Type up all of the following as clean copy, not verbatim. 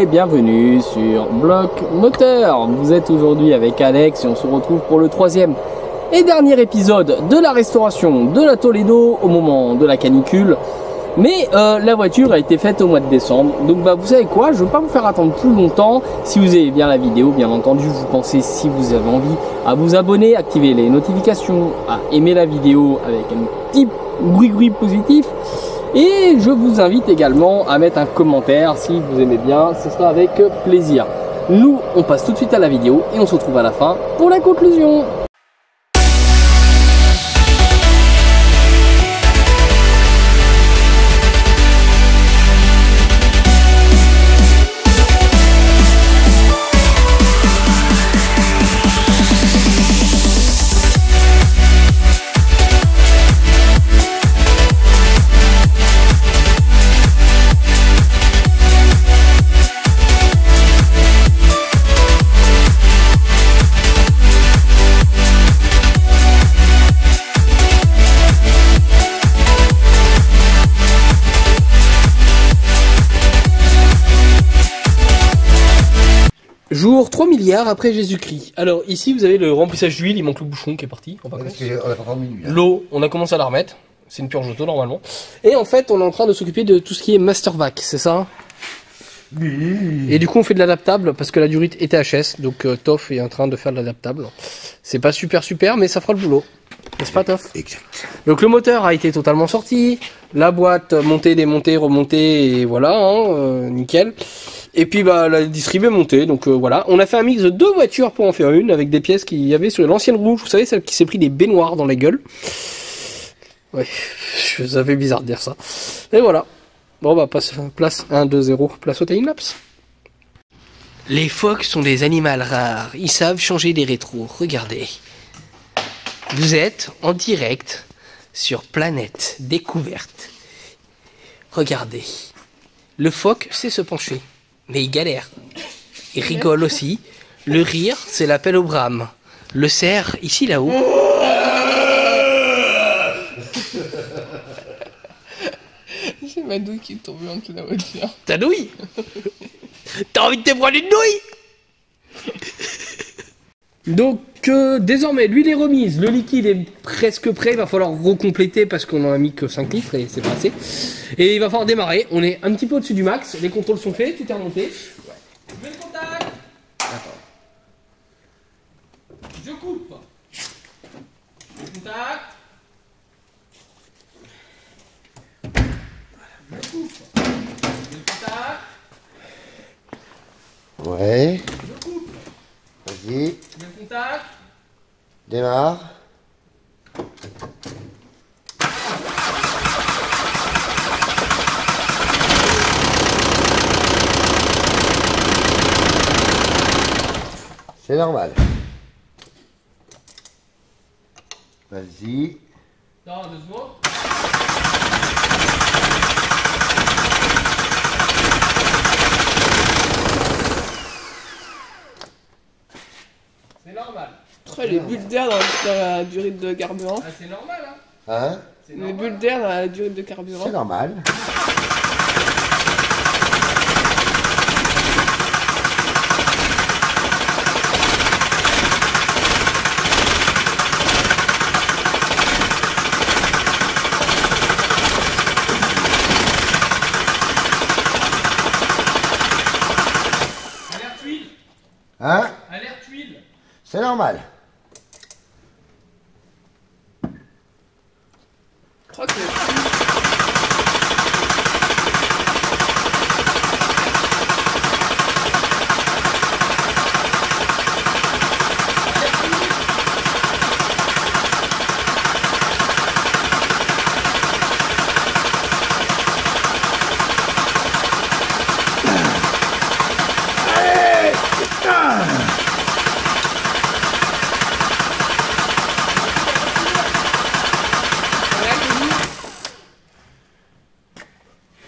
et bienvenue sur Bloc Moteur. Vous êtes aujourd'hui avec Alex et on se retrouve pour le troisième et dernier épisode de la restauration de la Toledo au moment de la canicule. Mais la voiture a été faite au mois de décembre, donc vous savez quoi, je ne vais pas vous faire attendre plus longtemps. Si vous aimez bien la vidéo, bien entendu, vous pensez, si vous avez envie, à vous abonner, activer les notifications, à aimer la vidéo avec un petit bruit positif. Et je vous invite également à mettre un commentaire si vous aimez bien, ce sera avec plaisir. Nous, on passe tout de suite à la vidéo et on se retrouve à la fin pour la conclusion. Jour 3 milliards après Jésus-Christ. Alors ici vous avez le remplissage d'huile, il manque le bouchon qui est parti. L'eau, on a commencé à la remettre. C'est une purge auto normalement. Et en fait on est en train de s'occuper de tout ce qui est Mastervac, c'est ça? Oui. Et du coup on fait de l'adaptable parce que la durite était HS. Donc Toff est en train de faire de l'adaptable. C'est pas super mais ça fera le boulot. N'est-ce pas Toff? Exact. Donc le moteur a été totalement sorti. La boîte montée, démontée, remontée et voilà, hein, nickel. Et puis la distrib est montée, donc voilà. On a fait un mix de deux voitures pour en faire une, avec des pièces qu'il y avait sur l'ancienne rouge, vous savez, celle qui s'est pris des baignoires dans la gueule. Ouais, ça fait bizarre de dire ça. Et voilà. Bon place 1, 2, 0, place au timelapse. Les phoques sont des animaux rares, ils savent changer des rétros, regardez. Vous êtes en direct sur Planète Découverte. Regardez. Le phoque sait se pencher. Mais il galère. Il rigole aussi. Le rire, c'est l'appel au brame. Le cerf, ici là-haut. C'est ma douille qui est tombée en dessous de la voiture. Ta douille? T'as envie de te prendre une douille? Donc désormais l'huile est remise, le liquide est presque prêt, il va falloir recompléter parce qu'on en a mis que 5 litres et c'est pas assez. Et il va falloir démarrer, on est un petit peu au-dessus du max, les contrôles sont faits, tout est remonté. Ouais. Je mets le contact. Attends. Je coupe. Le contact. Je coupe. Le contact. Ouais. Je coupe. Vas-y. Je mets le contact. Démarre. C'est normal. Vas-y. Non, 2 secondes. C'est normal. Les bulles d'air dans la durée de carburant. Ah, c'est normal, hein? Hein? Les bulles d'air dans la durée de carburant. C'est normal. Alerte huile. Hein? Alerte huile. C'est normal. Je crois que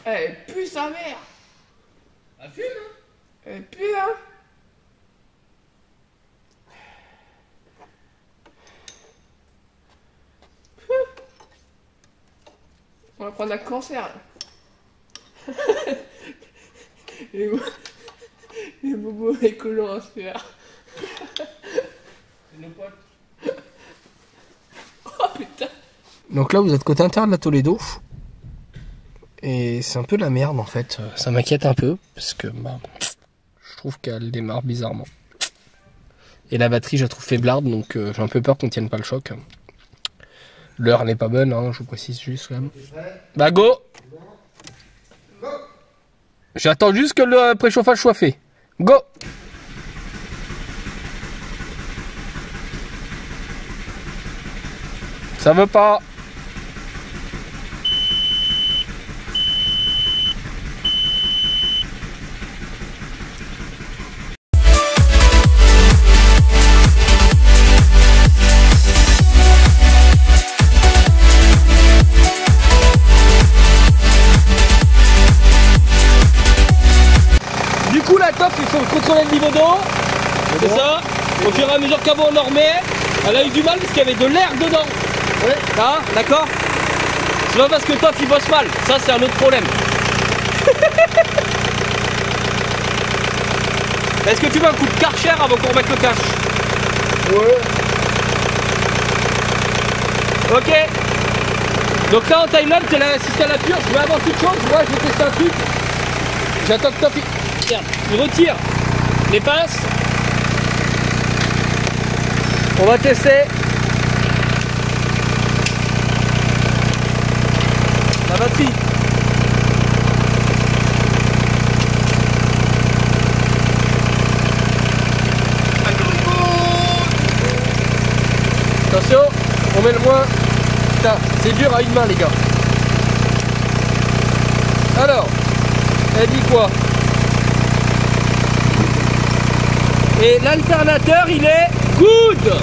elle pue sa mère. Elle fume, hein? Elle pue, hein. On va prendre un cancer là. Et où Les bobos écolos à se faire. C'est nos potes. Oh putain. Donc là, vous êtes côté interne de la Toledo. Et c'est un peu la merde en fait. Ça m'inquiète un peu parce que bah, je trouve qu'elle démarre bizarrement. Et la batterie, je la trouve faiblarde, donc j'ai un peu peur qu'on tienne pas le choc. L'heure n'est pas bonne, hein, je vous précise juste quand même. Bah go! J'attends juste que le préchauffage soit fait. Go! Ça veut pas. Du coup la top, il faut contrôler le niveau d'eau. C'est ça. Au fur et à mesure qu'avant on en remet, elle a eu du mal parce qu'il y avait de l'air dedans. Ouais. Ah, d'accord. C'est pas parce que Toff il bosse mal, ça c'est un autre problème. Est-ce que tu veux un coup de Karcher avant qu'on remette le cache? Ouais. Ok. Donc là en Thaïlande, c'est l'assisté à la pure, je vais avant toute chose, moi je vais tester un truc. J'attends que Toff il retire les pinces. On va tester. La batterie. Attention, on met le moins. Putain, c'est dur à une main les gars. Alors, elle dit quoi? Et l'alternateur il est good.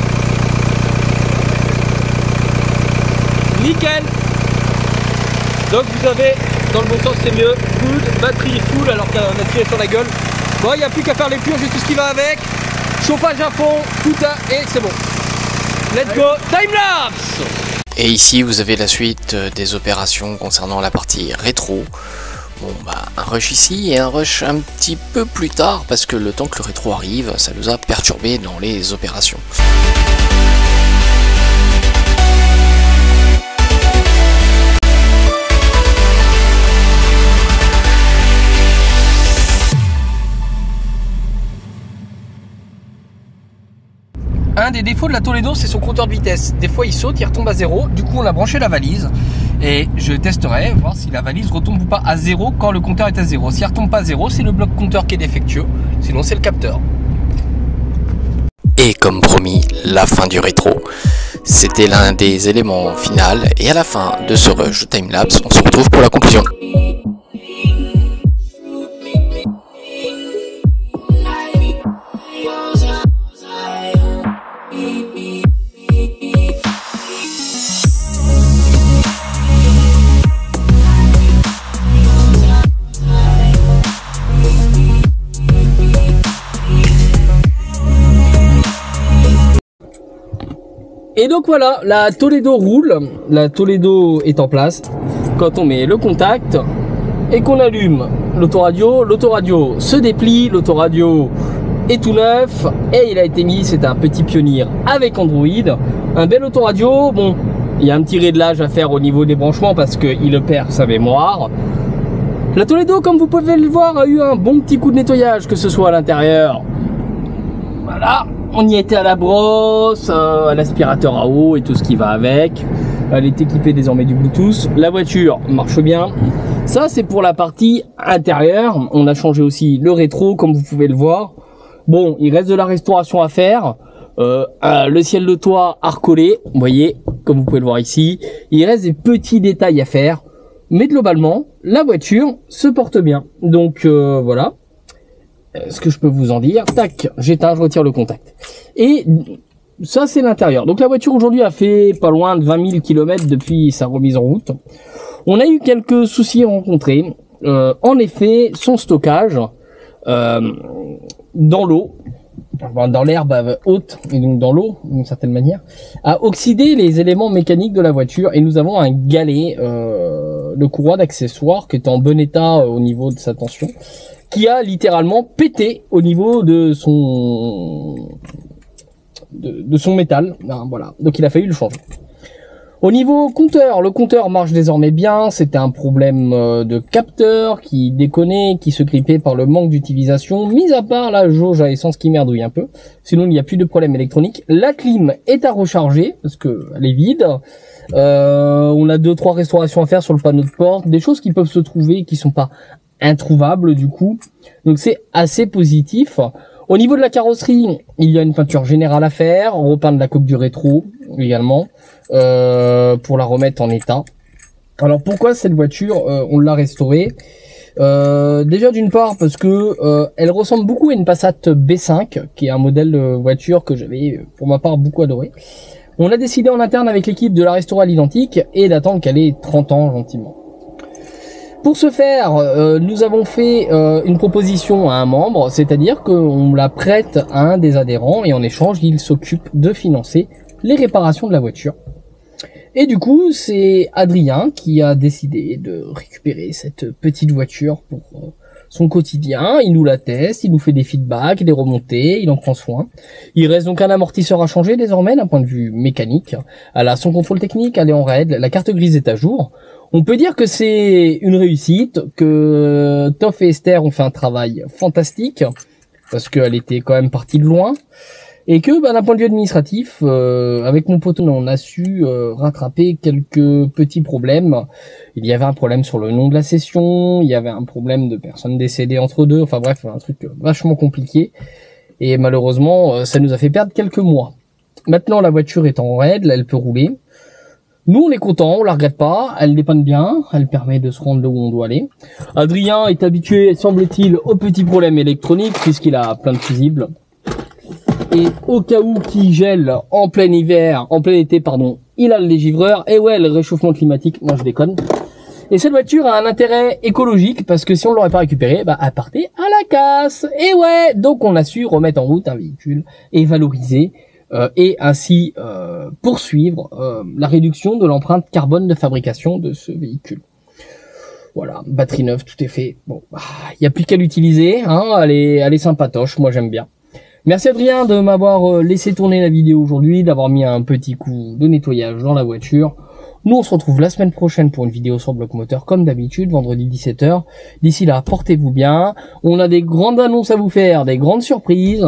Nickel. Donc vous avez, dans le bon sens c'est mieux, good, batterie full alors qu'on a tiré sur la gueule. Bon, il n'y a plus qu'à faire les purges et tout ce qui va avec. Chauffage à fond, tout à... et c'est bon. Let's go, time lapse. Et ici vous avez la suite des opérations concernant la partie rétro. Bon bah un rush ici et un rush un petit peu plus tard parce que le temps que le rétro arrive, ça nous a perturbé dans les opérations. Un des défauts de la Toledo, c'est son compteur de vitesse. Des fois il saute, il retombe à 0. Du coup on a branché la valise et je testerai, voir si la valise retombe ou pas à 0 quand le compteur est à 0. Si elle retombe pas à 0, c'est le bloc compteur qui est défectueux. Sinon c'est le capteur. Et comme promis, la fin du rétro. C'était l'un des éléments finaux et à la fin de ce rush timelapse, on se retrouve pour la conclusion. Et donc voilà, la Toledo roule, la Toledo est en place. Quand on met le contact et qu'on allume l'autoradio se déplie, l'autoradio est tout neuf et il a été mis, c'est un petit Pioneer avec Android. Un bel autoradio, bon, il y a un petit réglage à faire au niveau des branchements parce qu'il perd sa mémoire. La Toledo, comme vous pouvez le voir, a eu un bon petit coup de nettoyage, que ce soit à l'intérieur. Voilà. On y était à la brosse, à l'aspirateur à eau et tout ce qui va avec. Elle est équipée désormais du Bluetooth. La voiture marche bien. Ça, c'est pour la partie intérieure. On a changé aussi le rétro, comme vous pouvez le voir. Bon, il reste de la restauration à faire. Le ciel de toit à recoller, vous voyez, comme vous pouvez le voir ici. Il reste des petits détails à faire. Mais globalement, la voiture se porte bien. Donc voilà. Ce que je peux vous en dire, tac, j'éteins, je retire le contact. Et ça c'est l'intérieur. Donc la voiture aujourd'hui a fait pas loin de 20 000 km depuis sa remise en route. On a eu quelques soucis rencontrés. En effet, son stockage dans l'eau, dans l'herbe haute et donc dans l'eau d'une certaine manière, a oxydé les éléments mécaniques de la voiture et nous avons un galet, le courroie d'accessoires qui est en bon état au niveau de sa tension, qui a littéralement pété au niveau de son métal. Ben, voilà, donc il a fallu le changer. Au niveau compteur, le compteur marche désormais bien. C'était un problème de capteur qui déconnait, qui se grippait par le manque d'utilisation. Mis à part la jauge à essence qui merdouille un peu. Sinon, il n'y a plus de problème électronique. La clim est à recharger parce que elle est vide. On a 2-3 restaurations à faire sur le panneau de porte. Des choses qui peuvent se trouver, qui sont pas introuvables du coup. Donc c'est assez positif. Au niveau de la carrosserie, il y a une peinture générale à faire. On repeindre la coque du rétro également. Pour la remettre en état. Alors pourquoi cette voiture on l'a restaurée? Déjà d'une part parce que elle ressemble beaucoup à une Passat B5 qui est un modèle de voiture que j'avais pour ma part beaucoup adoré. On a décidé en interne avec l'équipe de la restaurer à l'identique et d'attendre qu'elle ait 30 ans gentiment. Pour ce faire, nous avons fait une proposition à un membre, c'est-à-dire qu'on la prête à un des adhérents et en échange il s'occupe de financer les réparations de la voiture. Et du coup, c'est Adrien qui a décidé de récupérer cette petite voiture pour son quotidien. Il nous la teste, il nous fait des feedbacks, des remontées, il en prend soin. Il reste donc un amortisseur à changer désormais d'un point de vue mécanique. Elle a son contrôle technique, elle est en règle, la carte grise est à jour. On peut dire que c'est une réussite, que Toff et Esther ont fait un travail fantastique, parce qu'elle était quand même partie de loin. Et que d'un point de vue administratif, avec mon poteau, on a su rattraper quelques petits problèmes. Il y avait un problème sur le nom de la session, il y avait un problème de personnes décédées entre deux, enfin bref, un truc vachement compliqué. Et malheureusement, ça nous a fait perdre quelques mois. Maintenant, la voiture est en règle, elle peut rouler. Nous, on est contents, on la regrette pas, elle dépanne bien, elle permet de se rendre là où on doit aller. Adrien est habitué, semble-t-il, aux petits problèmes électroniques, puisqu'il a plein de fusibles. Et au cas où qui gèle en plein hiver, en plein été pardon, il a le légivreur. Et ouais, le réchauffement climatique, non je déconne. Et cette voiture a un intérêt écologique parce que si on l'aurait pas récupérée, bah elle partait à la casse. Et ouais, donc on a su remettre en route un véhicule et valoriser et ainsi poursuivre la réduction de l'empreinte carbone de fabrication de ce véhicule. Voilà, batterie neuve, tout est fait. Bon, il y a plus qu'à l'utiliser, hein. Elle est sympatoche, moi j'aime bien. Merci Adrien de m'avoir laissé tourner la vidéo aujourd'hui, d'avoir mis un petit coup de nettoyage dans la voiture. Nous on se retrouve la semaine prochaine pour une vidéo sur bloc moteur comme d'habitude, vendredi 17 h. D'ici là, portez-vous bien. On a des grandes annonces à vous faire, des grandes surprises.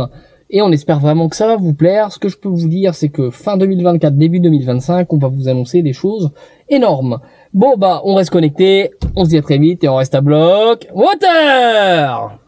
Et on espère vraiment que ça va vous plaire. Ce que je peux vous dire, c'est que fin 2024, début 2025, on va vous annoncer des choses énormes. Bon bah, on reste connecté, on se dit à très vite et on reste à bloc moteur.